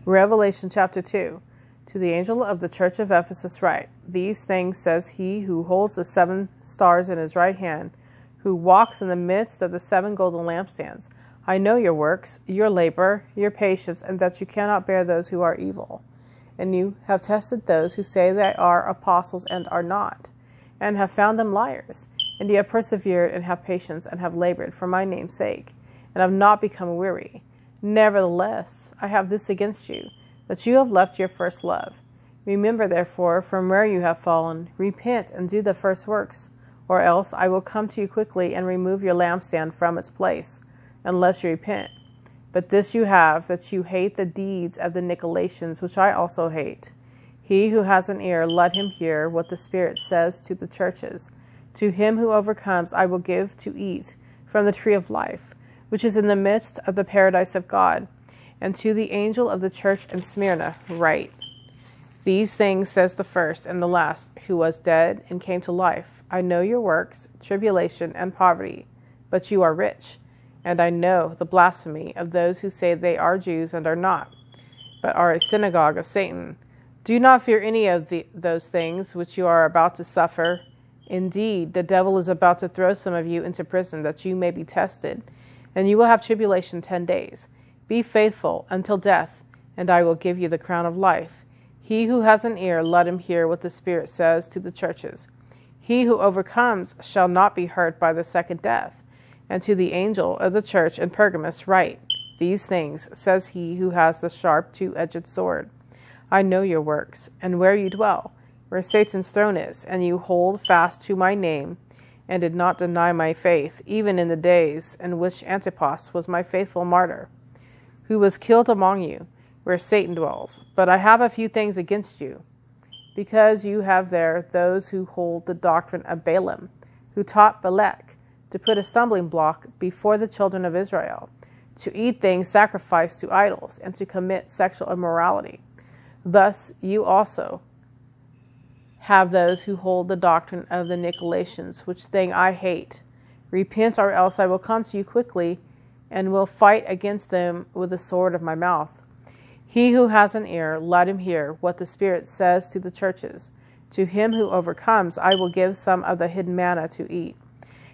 Revelation chapter 2. To the angel of the church of Ephesus write, These things says he who holds the 7 stars in his right hand, who walks in the midst of the 7 golden lampstands. I know your works, your labor, your patience, and that you cannot bear those who are evil. And you have tested those who say they are apostles and are not, and have found them liars. And you have persevered and have patience and have labored for my name's sake, and have not become weary. Nevertheless, I have this against you, that you have left your first love. Remember, therefore, from where you have fallen, repent and do the first works, or else I will come to you quickly and remove your lampstand from its place, unless you repent. But this you have, that you hate the deeds of the Nicolaitans, which I also hate. He who has an ear, let him hear what the Spirit says to the churches. To him who overcomes, I will give to eat from the tree of life, which is in the midst of the paradise of God. And to the angel of the church in Smyrna write, These things says the first and the last, who was dead and came to life. I know your works, tribulation, and poverty, but you are rich. And I know the blasphemy of those who say they are Jews and are not, but are a synagogue of Satan. Do not fear any of those things which you are about to suffer. Indeed, the devil is about to throw some of you into prison, that you may be tested, and you will have tribulation 10 days. Be faithful until death, and I will give you the crown of life. He who has an ear, let him hear what the Spirit says to the churches. He who overcomes shall not be hurt by the second death. And to the angel of the church in Pergamos write, These things says he who has the sharp 2-edged sword. I know your works, and where you dwell, where Satan's throne is, and you hold fast to my name, and did not deny my faith, even in the days in which Antipas was my faithful martyr, who was killed among you, where Satan dwells. But I have a few things against you, because you have there those who hold the doctrine of Balaam, who taught Balak to put a stumbling block before the children of Israel, to eat things sacrificed to idols, and to commit sexual immorality. Thus you also have those who hold the doctrine of the Nicolaitans, which thing I hate. Repent, or else I will come to you quickly, and will fight against them with the sword of my mouth. He who has an ear, let him hear what the Spirit says to the churches. To him who overcomes, I will give some of the hidden manna to eat.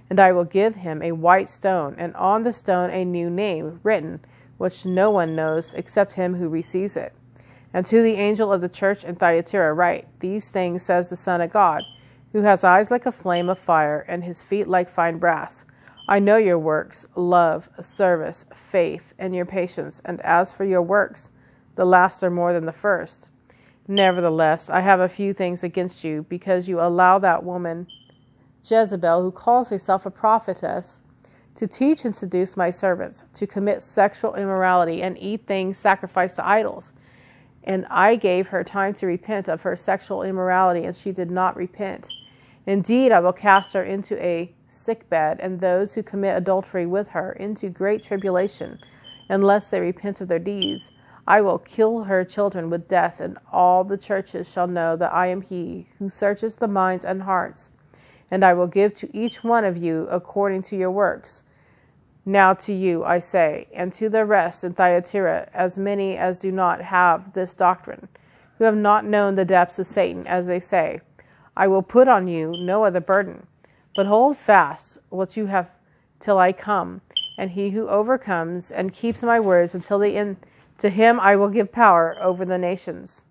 And I will give him a white stone, and on the stone a new name written, which no one knows except him who receives it. And to the angel of the church in Thyatira write, These things says the Son of God, who has eyes like a flame of fire, and his feet like fine brass. I know your works, love, service, faith, and your patience, and as for your works, the last are more than the first. Nevertheless, I have a few things against you, because you allow that woman Jezebel, who calls herself a prophetess, to teach and seduce my servants, to commit sexual immorality and eat things sacrificed to idols. And I gave her time to repent of her sexual immorality, and she did not repent. Indeed, I will cast her into a sickbed, and those who commit adultery with her into great tribulation, unless they repent of their deeds. I will kill her children with death, and all the churches shall know that I am he who searches the minds and hearts. And I will give to each one of you according to your works. Now to you I say, and to the rest in Thyatira, as many as do not have this doctrine, who have not known the depths of Satan, as they say, I will put on you no other burden, but hold fast what you have till I come. And he who overcomes and keeps my words until the end, to him I will give power over the nations.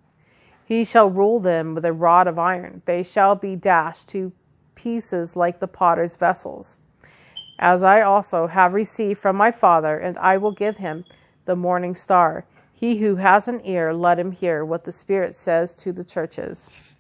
He shall rule them with a rod of iron. They shall be dashed to pieces like the potter's vessels, as I also have received from my Father, and I will give him the morning star. He who has an ear, let him hear what the Spirit says to the churches.